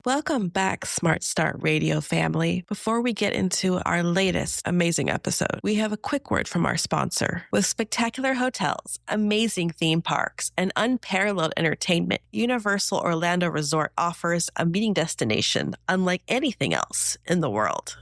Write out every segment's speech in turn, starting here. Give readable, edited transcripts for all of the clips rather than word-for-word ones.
Welcome back, Smart Start Radio family. Before we get into our latest amazing episode, we have a quick word from our sponsor. With spectacular hotels, amazing theme parks, and unparalleled entertainment, Universal Orlando Resort offers a meeting destination unlike anything else in the world.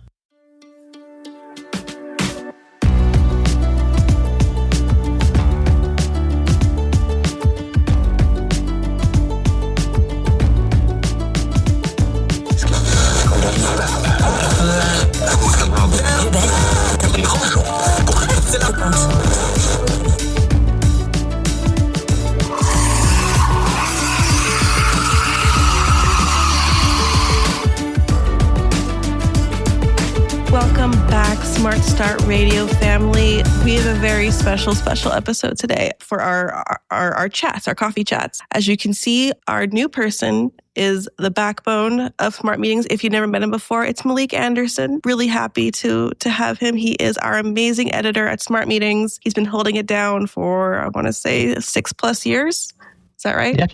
Welcome back, Smart Start Radio family. We have a very special episode today for our chats, our coffee chats. As you can see, our new person is the backbone of Smart Meetings. If you've never met him before, it's Malik Anderson. Really happy to have him. He is our amazing editor at Smart Meetings. He's been holding it down for, I want to say, 6+ years. Is that right? Yeah.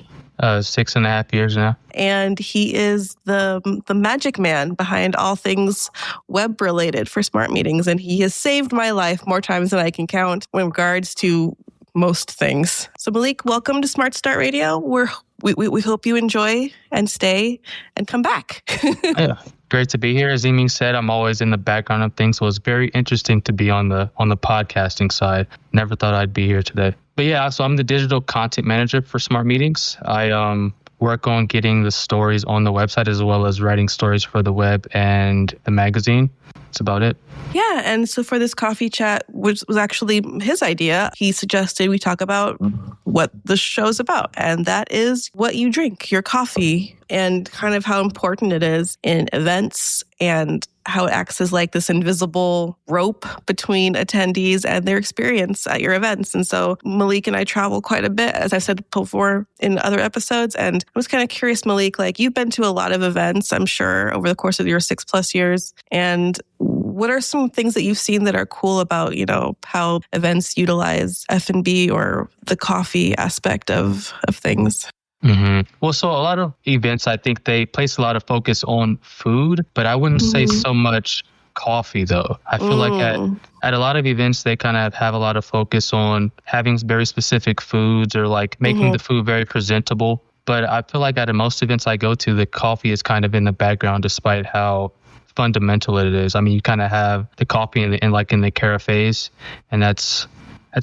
6.5 years now. And he is the magic man behind all things web related for Smart Meetings. And he has saved my life more times than I can count in regards to most things. So Malik, welcome to Smart Start Radio. We hope you enjoy and stay and come back. Yeah. Great to be here. As Eming said, I'm always in the background of things, so it's very interesting to be on the podcasting side. Never thought I'd be here today. But yeah, so I'm the digital content manager for Smart Meetings. I work on getting the stories on the website as well as writing stories for the web and the magazine. That's about it. Yeah, and so for this coffee chat, which was actually his idea, he suggested we talk about what the show's about, and that is what you drink, your coffee, and kind of how important it is in events and how it acts as like this invisible rope between attendees and their experience at your events. And so Malik and I travel quite a bit, as I said before in other episodes. And I was kind of curious, Malik, like you've been to a lot of events, I'm sure, over the course of your 6+ years. And what are some things that you've seen that are cool about, how events utilize F&B or the coffee aspect of things? Mm-hmm. Well, so a lot of events, I think they place a lot of focus on food, but I wouldn't say so much coffee, though. I feel like at a lot of events, they kind of have a lot of focus on having very specific foods or like making the food very presentable. But I feel like at most events I go to, the coffee is kind of in the background, despite how fundamental it is. I mean, you kind of have the coffee in the carafes, and that's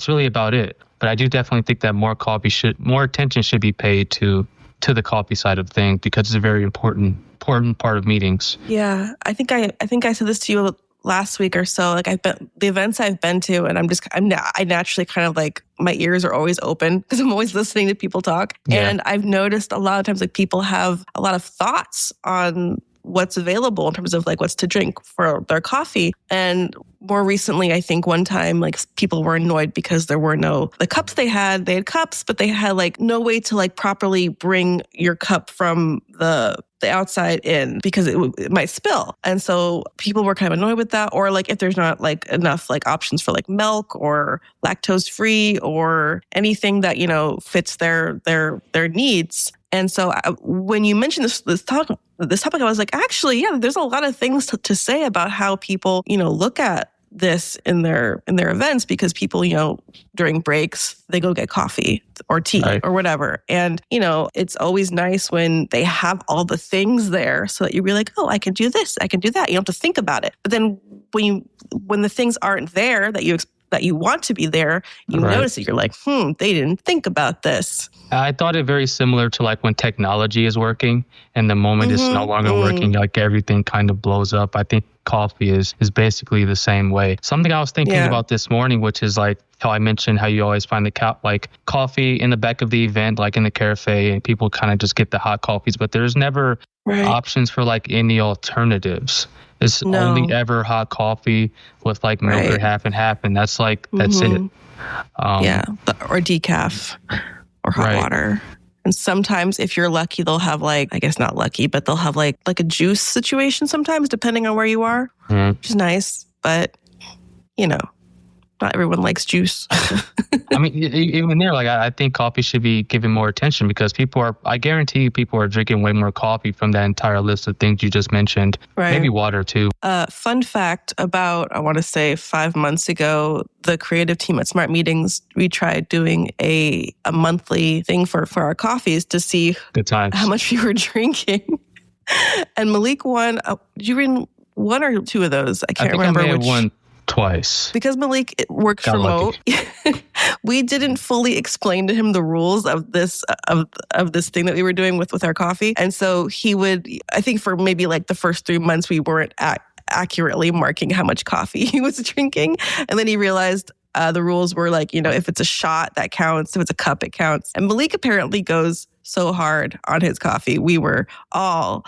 really about it. But I do definitely think that more attention should be paid to the coffee side of things because it's a very important part of meetings. Yeah, I think I said this to you last week or so. Like the events I've been to, and I naturally kind of like my ears are always open because I'm always listening to people talk. Yeah. And I've noticed a lot of times like people have a lot of thoughts on what's available in terms of like what's to drink for their coffee. And more recently, I think one time like people were annoyed because there were the cups they had cups, but they had like no way to like properly bring your cup from the outside in because it might spill. And so people were kind of annoyed with that. Or like if there's not like enough like options for like milk or lactose free or anything that, fits their needs. And so when you mentioned this topic, I was like, actually, yeah, there's a lot of things to say about how people, look at this in their events because people, during breaks, they go get coffee or tea or whatever. And, it's always nice when they have all the things there so that you be like, oh, I can do this, I can do that. You don't have to think about it. But then when the things aren't there that you want to be there, you notice it. You're like, they didn't think about this. I thought it very similar to like when technology is working and the moment it's no longer working, like everything kind of blows up. I think coffee is basically the same way. Something I was thinking about this morning, which is like how I mentioned how you always find the coffee in the back of the event, like in the cafe, and people kind of just get the hot coffees, but there's never options for like any alternatives. It's only ever hot coffee with like milk or half and half, and that's it. Or decaf or hot water. And sometimes if you're lucky, they'll have like, I guess not lucky, but they'll have like a juice situation sometimes, depending on where you are, which is nice. But, not everyone likes juice. I mean, even there, like I think coffee should be given more attention because I guarantee you people are drinking way more coffee from that entire list of things you just mentioned. Right. Maybe water too. Fun fact about, I want to say 5 months ago, the creative team at Smart Meetings, we tried doing a monthly thing for our coffees to see how much we were drinking. And Malik won. Did you win one or two of those? I can't remember. I may have won twice. Because Malik works remote, we didn't fully explain to him the rules of this thing that we were doing with our coffee. And so he would, I think for maybe like the first 3 months, we weren't accurately marking how much coffee he was drinking. And then he realized the rules were like, if it's a shot, that counts. If it's a cup, it counts. And Malik apparently goes so hard on his coffee. We were all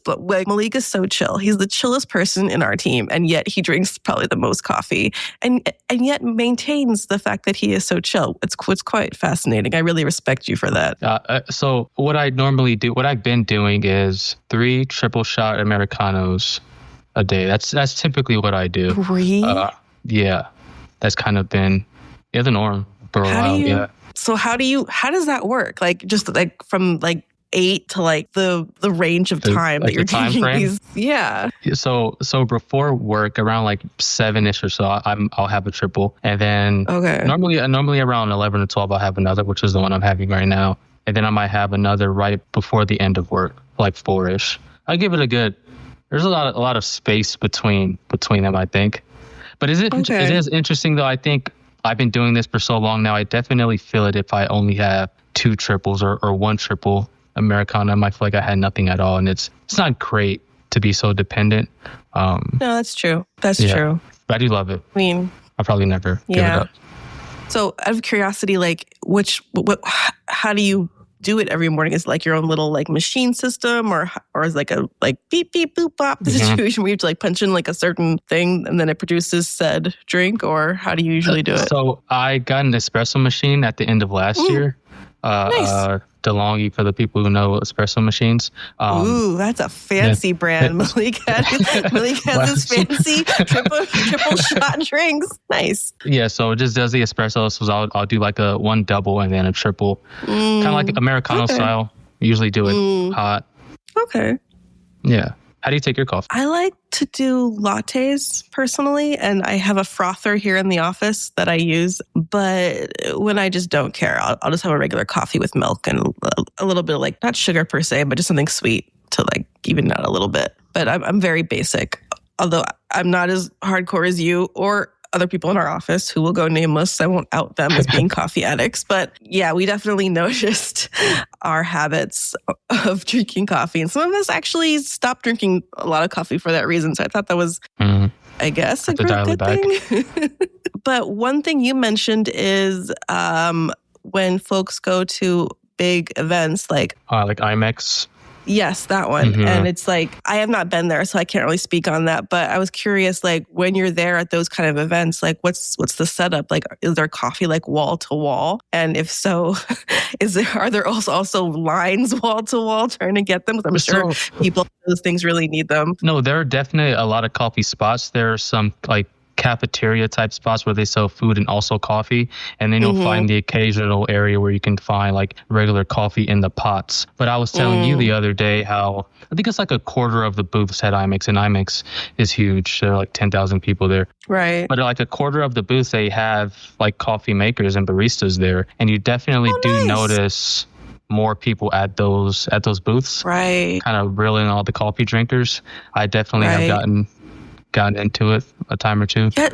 but Malik is so chill. He's the chillest person in our team, and yet he drinks probably the most coffee, and yet maintains the fact that he is so chill. It's quite fascinating. I really respect you for that. So what I normally do, what I've been doing is 3 triple shot Americanos a day. That's typically what I do. 3? Yeah. That's kind of been the norm for a while. Yeah. So how does that work? Like just like from like 8 to like the range of time that you're taking these. Yeah. So before work around like 7ish or so, I'll have a triple. And then normally around 11 or 12, I'll have another, which is the one I'm having right now. And then I might have another right before the end of work, like 4ish. I give it there's a lot of space between them, I think. But it is interesting though. I think I've been doing this for so long now. I definitely feel it if I only have 2 triples or 1 triple Americano. I might feel like I had nothing at all. And it's not great to be so dependent. No, that's true. That's true. But I do love it. I mean, I'll probably never give it up. So out of curiosity, like how do you do it every morning? Is it like your own little like machine system or is like a like beep beep boop bop situation where you have to like punch in like a certain thing and then it produces said drink, or how do you usually do it? So I got an espresso machine at the end of last year. Nice. DeLonghi for the people who know espresso machines. Ooh, that's a fancy brand. Malik has his fancy triple shot drinks. Nice. Yeah, so it just does the espresso. So I'll do like a 1 double and then a triple. Kind of like Americano style. Usually do it hot. Okay. Yeah. How do you take your coffee? I like to do lattes personally, and I have a frother here in the office that I use. But when I just don't care, I'll just have a regular coffee with milk and a little bit of like, not sugar per se, but just something sweet to like even out a little bit. But I'm very basic, although I'm not as hardcore as you or other people in our office who will go nameless. I won't out them as being coffee addicts. But yeah, we definitely noticed our habits of drinking coffee. And some of us actually stopped drinking a lot of coffee for that reason. So I thought that was, I guess, a good thing. But one thing you mentioned is when folks go to big events like IMEX. Yes, that one. Mm-hmm. And it's like, I have not been there, so I can't really speak on that. But I was curious, like, when you're there at those kind of events, like, what's the setup? Like, is there coffee like wall to wall? And if so, are there also lines wall to wall trying to get them? Because I'm sure people, those things really need them. No, there are definitely a lot of coffee spots. There are some like cafeteria type spots where they sell food and also coffee, and then you'll find the occasional area where you can find like regular coffee in the pots. But I was telling you the other day how I think it's like a quarter of the booths at IMEX, and IMEX is huge. There are like 10,000 people there. Right. But like a quarter of the booths, they have like coffee makers and baristas there, and you definitely notice more people at those booths. Right. Kind of reeling all the coffee drinkers. I definitely have gotten into it a time or two. Yeah,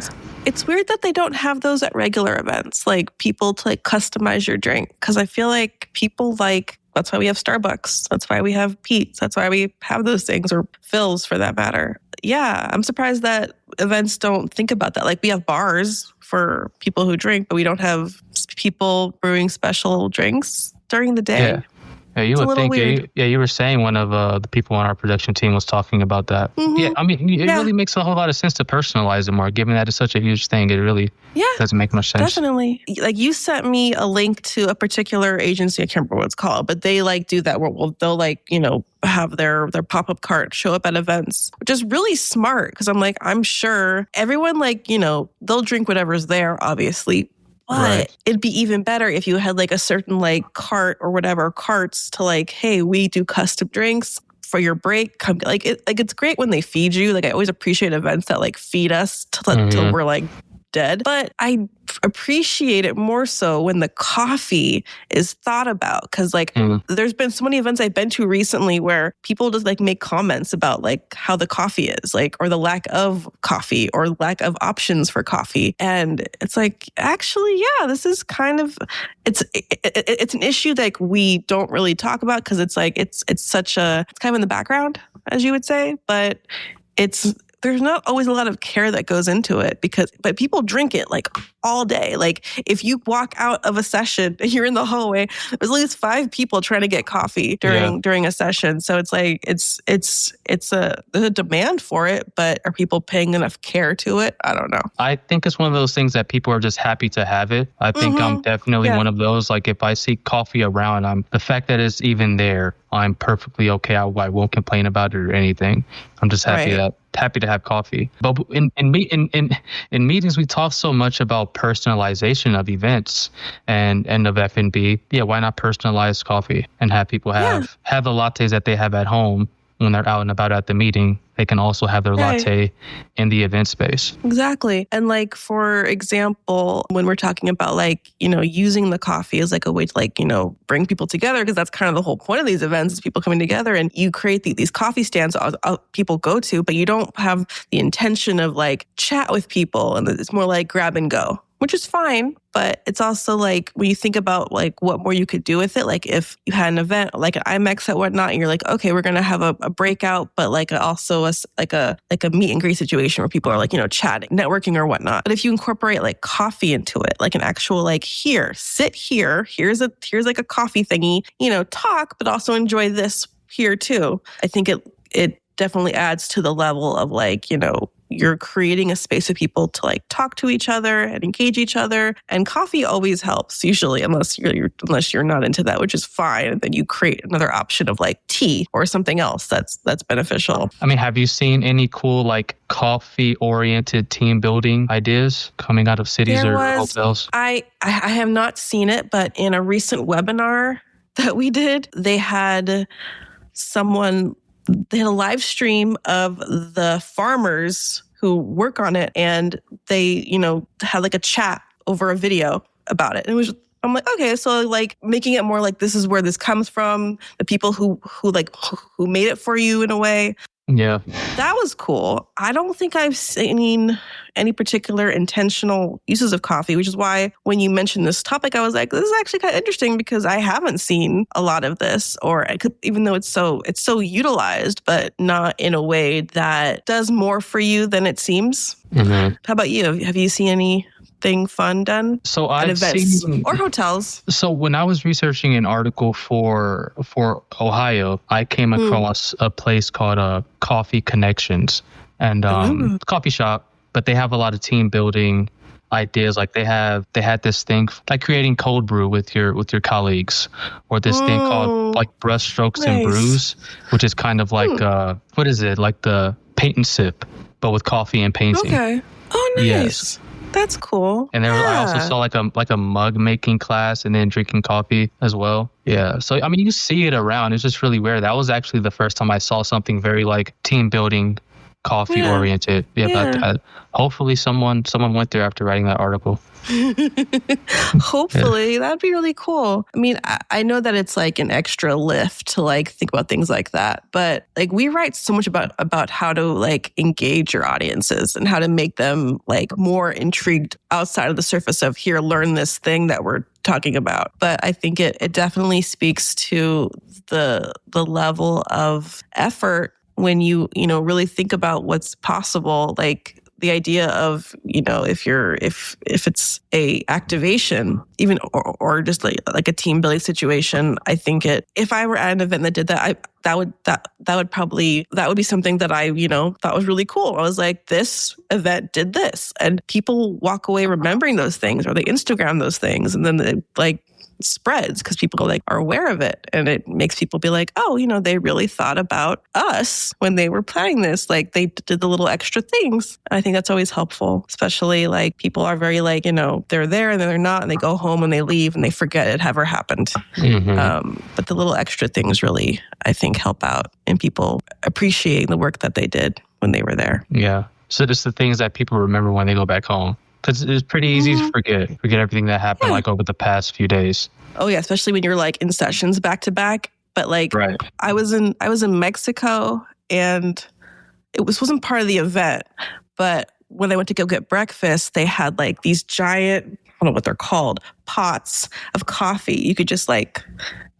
it's weird that they don't have those at regular events, like people to like customize your drink. Because I feel like people that's why we have Starbucks. That's why we have Pete's. That's why we have those things, or Phil's for that matter. Yeah, I'm surprised that events don't think about that. Like we have bars for people who drink, but we don't have people brewing special drinks during the day. Yeah, you it's a would little think. weird. You were saying one of the people on our production team was talking about that. Yeah, I mean, it really makes a whole lot of sense to personalize it more, given that it's such a huge thing. It really doesn't make much sense. Definitely. Like you sent me a link to a particular agency. I can't remember what it's called, but they like do that where they'll like, you know, have their pop-up cart show up at events, which is really smart because I'm like, I'm sure everyone like, you know, they'll drink whatever's there, obviously. But it'd be even better if you had like a certain like cart or whatever carts to like, hey, we do custom drinks for your break. Come like it's great when they feed you. Like I always appreciate events that like feed us till we're like dead. But I appreciate it more so when the coffee is thought about because like there's been so many events I've been to recently where people just like make comments about like how the coffee is like or the lack of coffee or lack of options for coffee. And it's like, actually, yeah, this is kind of, it's an issue that we don't really talk about because it's like, it's kind of in the background, as you would say, but there's not always a lot of care that goes into it but people drink it like all day. Like if you walk out of a session and you're in the hallway, there's at least 5 people trying to get coffee during a session. So it's like, there's a demand for it, but are people paying enough care to it? I don't know. I think it's one of those things that people are just happy to have it. I think I'm definitely one of those. Like if I see coffee around, the fact that it's even there, I'm perfectly okay. I won't complain about it or anything. I'm just happy to have coffee. But in meetings, we talk so much about personalization of events and of F&B. Yeah, why not personalize coffee and have people have the lattes that they have at home when they're out and about at the meeting? They can also have their latte in the event space. Exactly. And like, for example, when we're talking about like, you know, using the coffee as like a way to like, you know, bring people together, because that's kind of the whole point of these events is people coming together, and you create these coffee stands people go to, but you don't have the intention of like chat with people. And it's more like grab and go, which is fine. But it's also like when you think about like what more you could do with it, like if you had an event like an IMEX at whatnot, and you're like, okay, we're going to have a breakout, but like also a meet and greet situation where people are like, you know, chatting, networking or whatnot. But if you incorporate like coffee into it, like an actual like sit here, here's like a coffee thingy, you know, talk, but also enjoy this here too. I think it definitely adds to the level of like, you know, you're creating a space for people to like talk to each other and engage each other. And coffee always helps, usually, unless you're not into that, which is fine. And then you create another option of like tea or something else that's beneficial. I mean, have you seen any cool like coffee-oriented team building ideas coming out of cities or hotels? I have not seen it, but in a recent webinar that we did, they had a live stream of the farmers who work on it, and they, you know, had like a chat over a video about it. And I'm like, okay, so like making it more like this is where this comes from, the people who made it for you in a way. Yeah. That was cool. I don't think I've seen any particular intentional uses of coffee, which is why when you mentioned this topic, I was like, this is actually kind of interesting because I haven't seen a lot of this, even though it's so utilized, but not in a way that does more for you than it seems. Mm-hmm. How about you? Have you seen anything fun done? So I've seen or hotels. So when I was researching an article for Ohio, I came across a place called Coffee Connections, and coffee shop, but they have a lot of team building ideas. Like they had this thing like creating cold brew with your colleagues, or this thing called like brush strokes and brews, which is kind of like what is it, like the paint and sip, but with coffee and painting. Okay. Oh, nice. Yes. That's cool. And I also saw like a mug making class, and then drinking coffee as well. Yeah. So I mean, you see it around. It's just really rare. That was actually the first time I saw something very like team building, coffee oriented. But hopefully someone went there after writing that article. Hopefully that'd be really cool. I mean, I know that it's like an extra lift to like think about things like that, but like we write so much about how to like engage your audiences and how to make them like more intrigued outside of the surface of here, learn this thing that we're talking about. But I think it definitely speaks to the level of effort when you really think about what's possible. Like the idea of, if it's a activation, even or just like a team building situation, I think if I were at an event that did that, that would be something that I, thought was really cool. I was like, this event did this, and people walk away remembering those things, or they Instagram those things, and then they spreads because people are aware of it, and it makes people be like, oh, they really thought about us when they were planning this. Like, they did the little extra things. I think that's always helpful, especially people are very they're there and then they're not, and they go home and they leave and they forget it ever happened. Mm-hmm. But the little extra things really, I think, help out in people appreciating the work that they did when they were there. Yeah. So just the things that people remember when they go back home. Because it's pretty easy to forget everything that happened over the past few days. Oh yeah, especially when you're in sessions back to back. But right. I was in Mexico, and it wasn't part of the event. But when I went to go get breakfast, they had these giant, I don't know what they're called, pots of coffee. You could just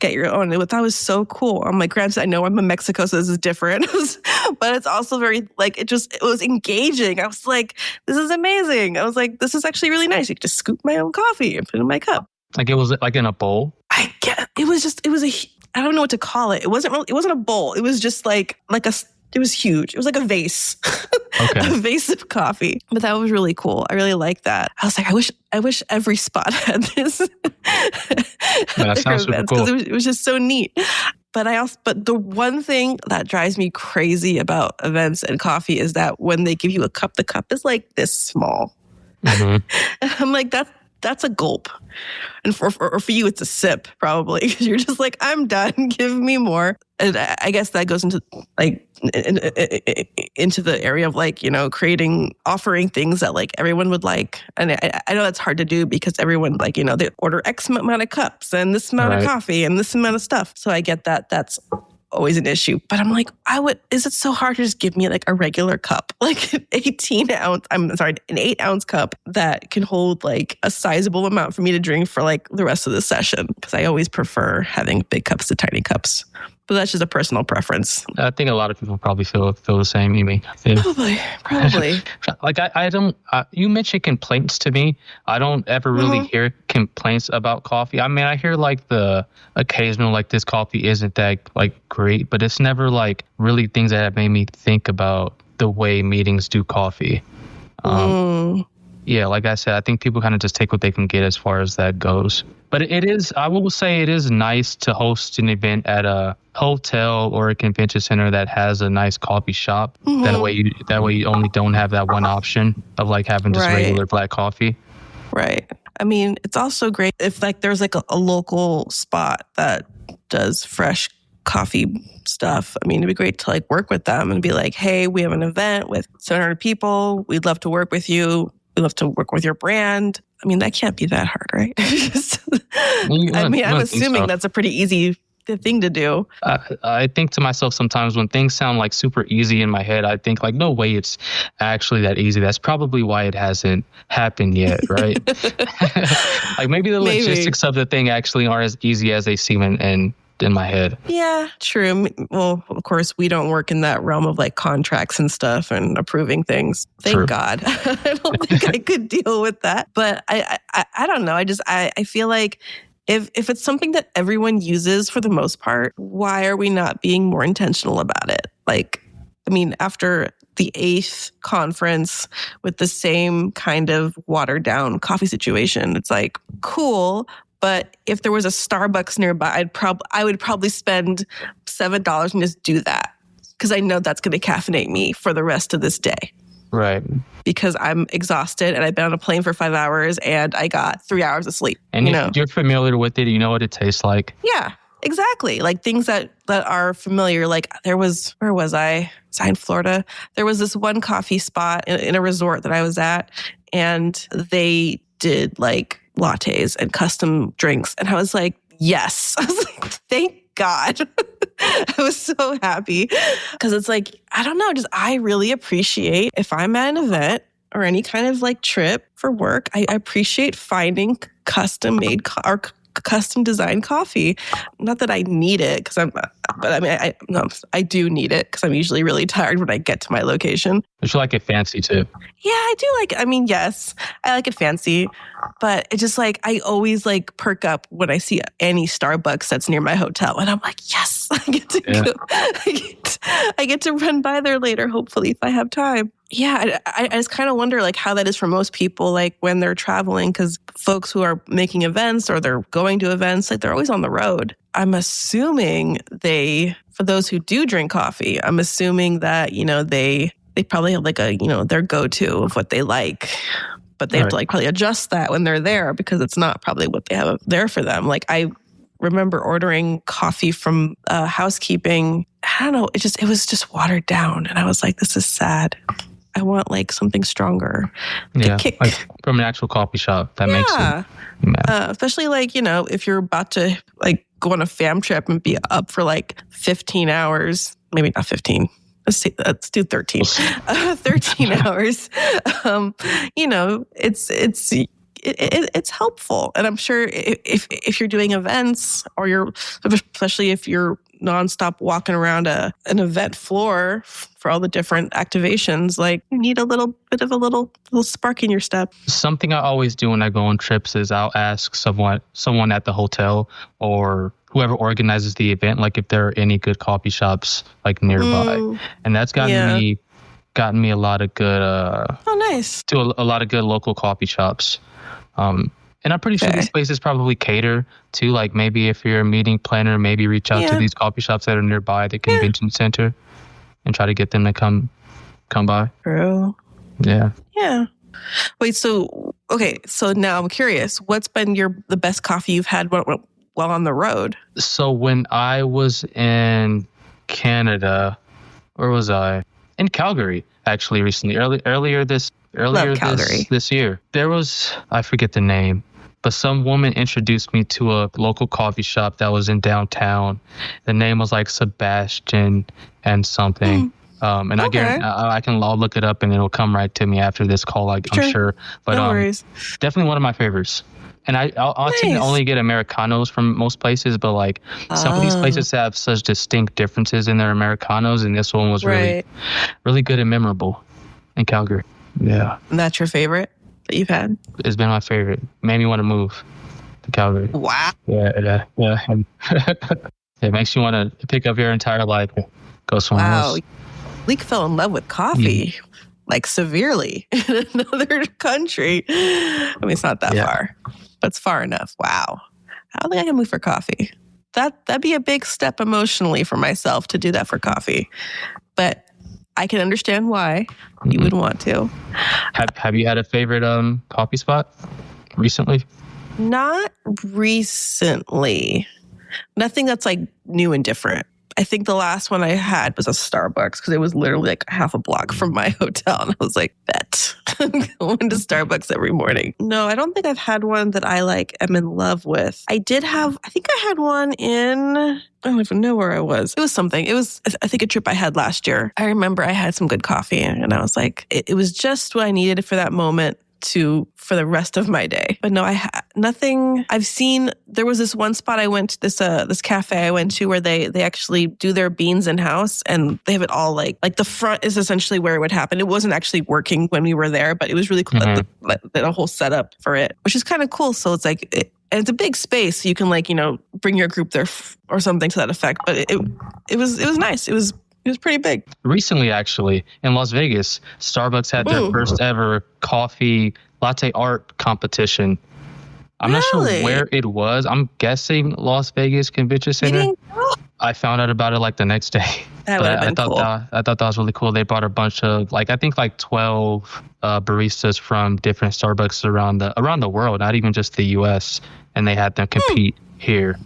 get your own. I thought it was so cool. I'm like, granted, I know I'm in Mexico, so this is different. But it's also very, it was engaging. I was like, this is amazing. I was like, this is actually really nice. You could just scoop my own coffee and put it in my cup. It was in a bowl? I don't know what to call it. It wasn't a bowl. It was just it was huge. It was like a vase. Okay. A vase of coffee. But that was really cool. I really liked that. I was like, I wish every spot had this. That sounds super cool. It was just so neat. But the one thing that drives me crazy about events and coffee is that when they give you a cup, the cup is this small. Mm-hmm. And I'm like, that's a gulp. And for you, it's a sip, probably. Because you're just like, I'm done. Give me more. And I guess that goes into into the area of offering things that everyone would like. And I know that's hard to do because everyone they order X amount of cups and this amount of coffee and this amount of stuff. So I get that that's always an issue. But I'm like, is it so hard to just give me a regular cup? An 8-ounce cup that can hold a sizable amount for me to drink for the rest of the session. Because I always prefer having big cups to tiny cups. But that's just a personal preference. I think a lot of people probably feel the same, Eming. Probably. I don't. You mentioned complaints to me. I don't ever really hear complaints about coffee. I mean, I hear the occasional this coffee isn't that great, but it's never really things that have made me think about the way meetings do coffee. Yeah, like I said, I think people kind of just take what they can get as far as that goes. But I will say it is nice to host an event at a hotel or a convention center that has a nice coffee shop. Mm-hmm. That way you only don't have that one option of having just regular black coffee. Right. I mean, it's also great if there's a local spot that does fresh coffee stuff. I mean, it'd be great to work with them and be like, hey, we have an event with 700 people. We'd love to work with you. We'd love to work with your brand. I mean, that can't be that hard, right? I'm assuming that's a pretty easy thing to do. I think to myself sometimes when things sound super easy in my head, I think no way it's actually that easy. That's probably why it hasn't happened yet, right? Maybe the logistics of the thing actually aren't as easy as they seem in my head. Yeah, true. Well, of course, we don't work in that realm of contracts and stuff and approving things. Thank God. I don't think I could deal with that. But I don't know. I feel like if it's something that everyone uses for the most part, why are we not being more intentional about it? After the 8th conference with the same kind of watered down coffee situation, it's cool. But if there was a Starbucks nearby, I would probably spend $7 and just do that because I know that's going to caffeinate me for the rest of this day. Right. Because I'm exhausted and I've been on a plane for 5 hours and I got 3 hours of sleep. And you're familiar with it. You know what it tastes like. Yeah, exactly. Things that are familiar. Where was I? Was I in Florida? There was this one coffee spot in a resort that I was at, and they did lattes and custom drinks. And I was like, yes. I was like, thank God. I was so happy because it's I don't know, I really appreciate if I'm at an event or any kind of trip for work, I appreciate finding custom made or custom designed coffee. Not that I need it because but I mean, I do need it because I'm usually really tired when I get to my location. But you like it fancy too. Yeah, I do like it. I mean, yes, I like it fancy, but it's just like I always like perk up when I see any Starbucks that's near my hotel, and I'm like, yes, I get to go. I get to run by there later, hopefully, if I have time. Yeah, I just kind of wonder like how that is for most people, like when they're traveling, because folks who are making events or they're going to events, like they're always on the road. I'm assuming for those who do drink coffee, I'm assuming that, they probably have like their go-to of what they like, but they have to like probably adjust that when they're there because it's not probably what they have there for them. Like I remember ordering coffee from housekeeping. I don't know. It was just watered down. And I was like, this is sad. I want like something stronger. Kick. Like from an actual coffee shop. That makes it. Yeah. Especially like, if you're about to like go on a fam trip and be up for like 15 hours, maybe not 15. Let's do 13. 13 hours. It's helpful. And I'm sure if you're doing events or especially if you're nonstop walking around an event floor for all the different activations, like you need a little bit of a little spark in your step. Something I always do when I go on trips is I'll ask someone at the hotel or whoever organizes the event, like if there are any good coffee shops like nearby. And that's gotten me a lot of good nice. To a lot of good local coffee shops. And I'm pretty sure these places probably cater to, like, maybe if you're a meeting planner, maybe reach out to these coffee shops that are nearby the convention center and try to get them to come by. True. Yeah. Yeah. Wait, so now I'm curious. What's been the best coffee you've had while on the road? So when I was in Canada, where was I? In Calgary, actually, recently. Earlier this year. There was, I forget the name, but some woman introduced me to a local coffee shop that was in downtown. The name was like Sebastian and something. And I'll look it up and it'll come right to me after this call, I'm sure. But no worries. Definitely one of my favorites. And I'll tend to only get Americanos from most places, but like some of these places have such distinct differences in their Americanos, and this one was really, really good and memorable in Calgary. Yeah. And that's your favorite that you've had? It's been my favorite. Made me want to move to Calgary. Wow. Yeah. It makes you want to pick up your entire life and go somewhere else. Malik fell in love with coffee, like severely, in another country. I mean, it's not that far, but it's far enough. Wow. I don't think I can move for coffee. That'd be a big step emotionally for myself to do that for coffee. But I can understand why you would want to. Have you had a favorite coffee spot recently? Not recently. Nothing that's like new and different. I think the last one I had was a Starbucks because it was literally like half a block from my hotel. And I was like, bet. I'm going to Starbucks every morning. No, I don't think I've had one that I am in love with. I think I had one I don't even know where I was. It was something. It was, I think, a trip I had last year. I remember I had some good coffee and I was like, it was just what I needed for that moment for the rest of my day. But no, nothing. I've seen, there was this one spot I went to, this cafe I went to where they actually do their beans in-house and they have it all like the front is essentially where it would happen. It wasn't actually working when we were there, but it was really cool. The whole setup for it, which is kind of cool. So it's like, and it's a big space. So you can bring your group there or something to that effect. But it was nice. It was pretty big. Recently, actually, in Las Vegas, Starbucks had their first ever coffee latte art competition. I'm not sure where it was. I'm guessing Las Vegas Convention Center. I found out about it the next day. That would have been cool. I thought that was really cool. They brought a bunch of 12 baristas from different Starbucks around the world, not even just the U.S., and they had them compete here.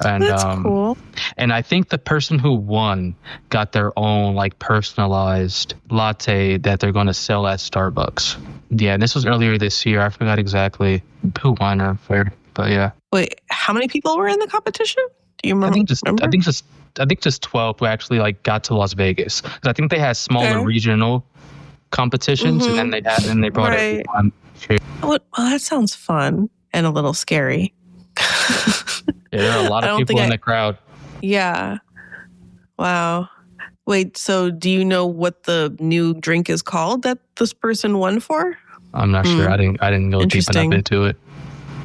And that's cool. And I think the person who won got their own personalized latte that they're going to sell at Starbucks. Yeah, this was earlier this year. I forgot exactly who won or where, but yeah. Wait, how many people were in the competition? Do you remember? I think just 12 who actually got to Las Vegas. Because I think they had smaller regional competitions, and then they brought everyone here. Well, that sounds fun and a little scary. Yeah, there are a lot of people in the crowd. Yeah. Wow. Wait, so do you know what the new drink is called that this person won for? I'm not sure. I didn't go deep enough into it.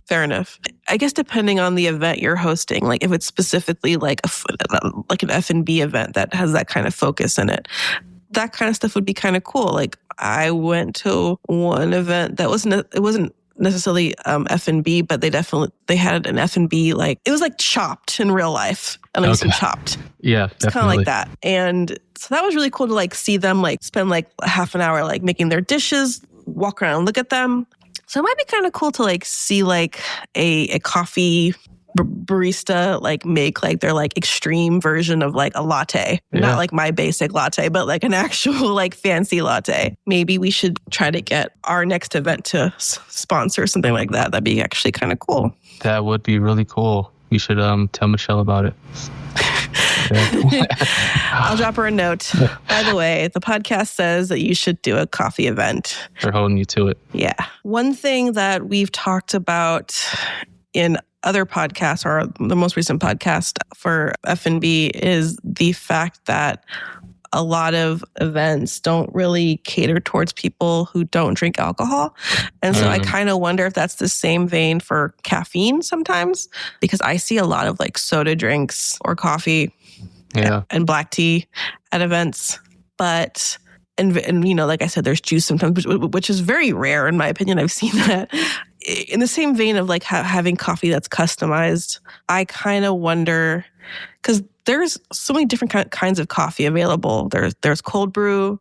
Fair enough. I guess depending on the event you're hosting, like if it's specifically like an F&B event that has that kind of focus in it, that kind of stuff would be kind of cool. Like I went to one event that wasn't necessarily F&B, but they had an F&B, like it was like Chopped in real life, and like some Chopped. Yeah, it's kind of like that. And so that was really cool to like see them like spend like half an hour like making their dishes, walk around and look at them. So it might be kind of cool to like see like a coffee barista like make like their like extreme version of like a latte. Not like my basic latte, but like an actual like fancy latte. Maybe we should try to get our next event to sponsor something like that. That'd be actually kind of cool. That would be really cool. You should tell Michelle about it. I'll drop her a note. By the way, the podcast says that you should do a coffee event. They're holding you to it. Yeah. One thing that we've talked about in other podcasts, or the most recent podcast for F&B, is the fact that a lot of events don't really cater towards people who don't drink alcohol. And so I kind of wonder if that's the same vein for caffeine sometimes, because I see a lot of like soda drinks or coffee and black tea at events. But, and you know, like I said, there's juice sometimes, which is very rare in my opinion. I've seen that. In the same vein of like having coffee that's customized, I kind of wonder, because there's so many different kinds of coffee available. There's cold brew,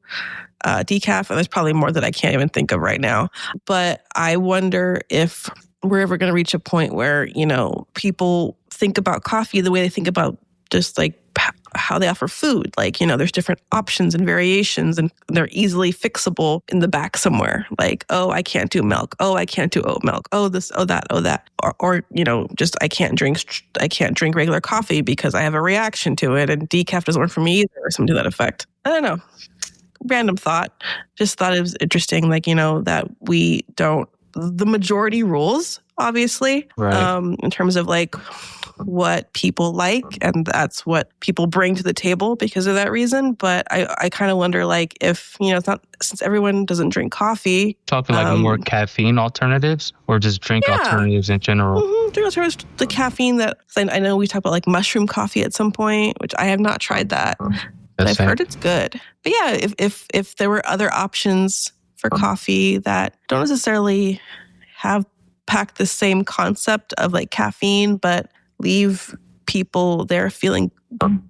decaf, and there's probably more that I can't even think of right now. But I wonder if we're ever going to reach a point where, you know, people think about coffee the way they think about just like how they offer food. Like, you know, there's different options and variations, and they're easily fixable in the back somewhere. Like, oh, I can't do milk. Oh, I can't do oat milk. Oh, this, oh, that, oh, that. Or you know, just I can't drink regular coffee because I have a reaction to it, and decaf doesn't work for me either, or something to that effect. I don't know. Random thought. Just thought it was interesting, like, you know, that we don't, the majority rules, obviously, in terms of like what people like, and that's what people bring to the table because of that reason. But I kind of wonder, like, if, you know, it's not, since everyone doesn't drink coffee. Talking like more caffeine alternatives, or just drink alternatives in general? Drink alternatives, the caffeine that, I know we talked about like mushroom coffee at some point, which I have not tried that, but I've heard it's good. But yeah, if there were other options for coffee that don't necessarily pack the same concept of like caffeine, but leave people there feeling,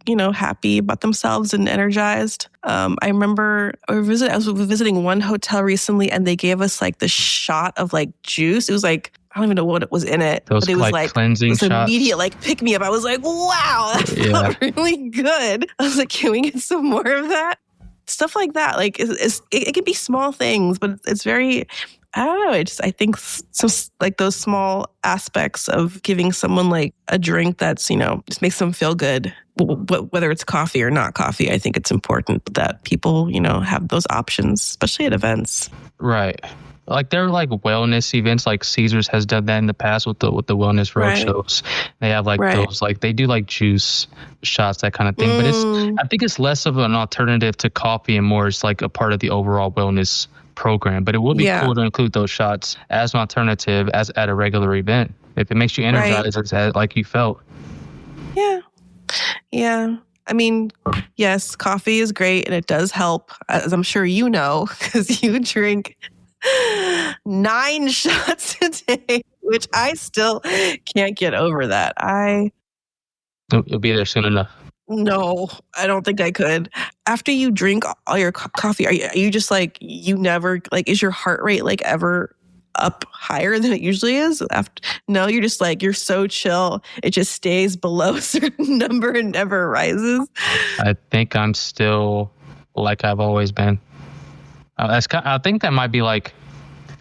you know, happy about themselves and energized. I remember I was visiting one hotel recently, and they gave us like the shot of like juice. It was like, I don't even know what it was in it, but it was like cleansing shots. Immediate like pick me up. I was like, wow, that felt really good. I was like, can we get some more of that? Stuff like that. Like it can be small things, but it's very, I don't know. I think some like those small aspects of giving someone like a drink that's, you know, just makes them feel good, whether it's coffee or not coffee. I think it's important that people, you know, have those options, especially at events. Right. Like there are like wellness events, like Caesars has done that in the past with the wellness roadshows. They have like those, like they do like juice shots, that kind of thing. But I think it's less of an alternative to coffee and more it's like a part of the overall wellness program. But it would be cool to include those shots as an alternative as at a regular event if it makes you energized like you felt. Yeah. I mean, yes, coffee is great and it does help, as I'm sure you know, because you drink 9 shots a day, which I still can't get over that. You'll be there soon enough. No, I don't think I could. After you drink all your coffee, are you just like, you never, like, is your heart rate like ever up higher than it usually is? No, you're just like, you're so chill. It just stays below a certain number and never rises. I think I'm still like I've always been. I think that might be like,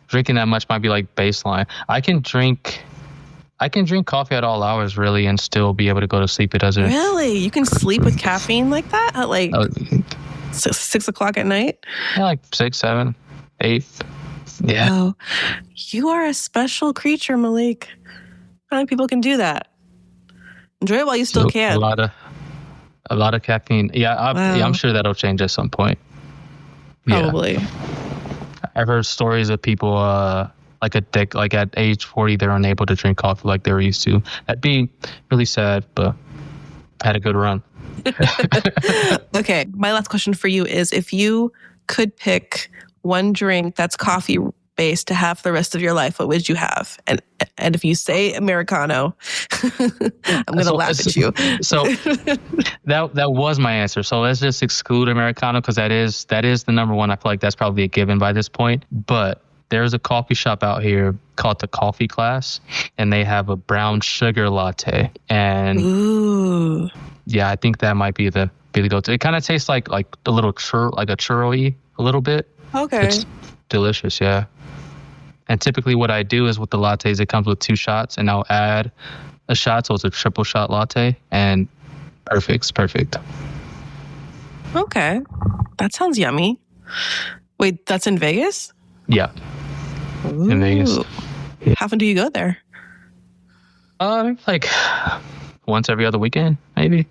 drinking that much might be like baseline. I can drink coffee at all hours really and still be able to go to sleep. It doesn't. Really? You can sleep with caffeine like that at like 6 o'clock at night? Yeah, like 6, 7, 8. Yeah. Oh, you are a special creature, Malik. How many people can do that? Enjoy it while you still can. A lot of caffeine. Yeah, I'm sure that'll change at some point. Probably. Yeah. I've heard stories of people like at age 40 they're unable to drink coffee like they were used to. That'd be really sad, but I had a good run. Okay, my last question for you is, if you could pick one drink that's coffee based to have for the rest of your life, what would you have? And if you say Americano, I'm going to laugh at you. So that was my answer. So let's just exclude Americano because that is the number one. I feel like that's probably a given by this point. But there's a coffee shop out here called the Coffee Class, and they have a brown sugar latte. And ooh, yeah, I think that might be the go-to. It kind of tastes like a little churro-y a little bit. Okay. It's delicious, yeah. And typically what I do is with the lattes, it comes with 2 shots, and I'll add a shot, so it's a triple shot latte, and it's perfect. Okay. That sounds yummy. Wait, that's in Vegas? Yeah. Ooh. In Vegas. Yeah. How often do you go there? Like once every other weekend, maybe.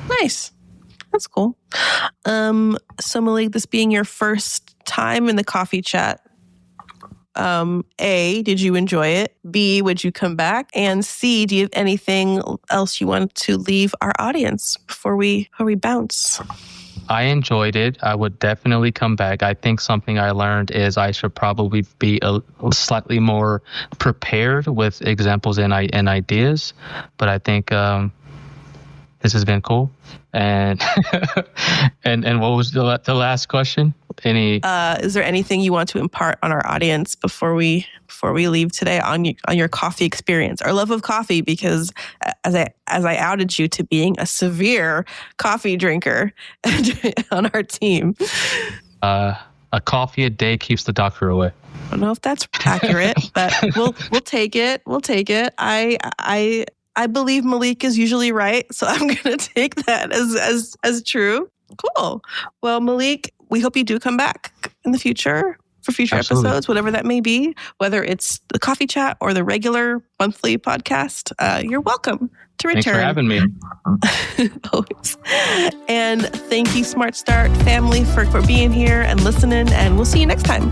Nice. That's cool. So Malik, this being your first time in the coffee chat, A, did you enjoy it? B, would you come back? And C, do you have anything else you want to leave our audience before we bounce? I enjoyed it. I would definitely come back. I think something I learned is I should probably be a slightly more prepared with examples and ideas. But I think this has been cool. And and what was the last question? Is there anything you want to impart on our audience before we leave today on your coffee experience, our love of coffee? Because as I outed you to being a severe coffee drinker on our team, a coffee a day keeps the doctor away. I don't know if that's accurate, but we'll take it. We'll take it. I believe Malik is usually right, so I'm going to take that as true. Cool. Well, Malik, we hope you do come back in the future for future Absolutely. episodes, whatever that may be, whether it's the coffee chat or the regular monthly podcast. You're welcome to return. Thanks for having me. Always. And thank you, Smart Start family, for being here and listening, and we'll see you next time.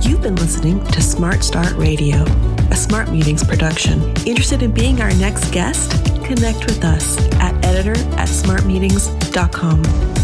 You've been listening to Smart Start Radio, a Smart Meetings production. Interested in being our next guest? Connect with us at editor@smartmeetings.com.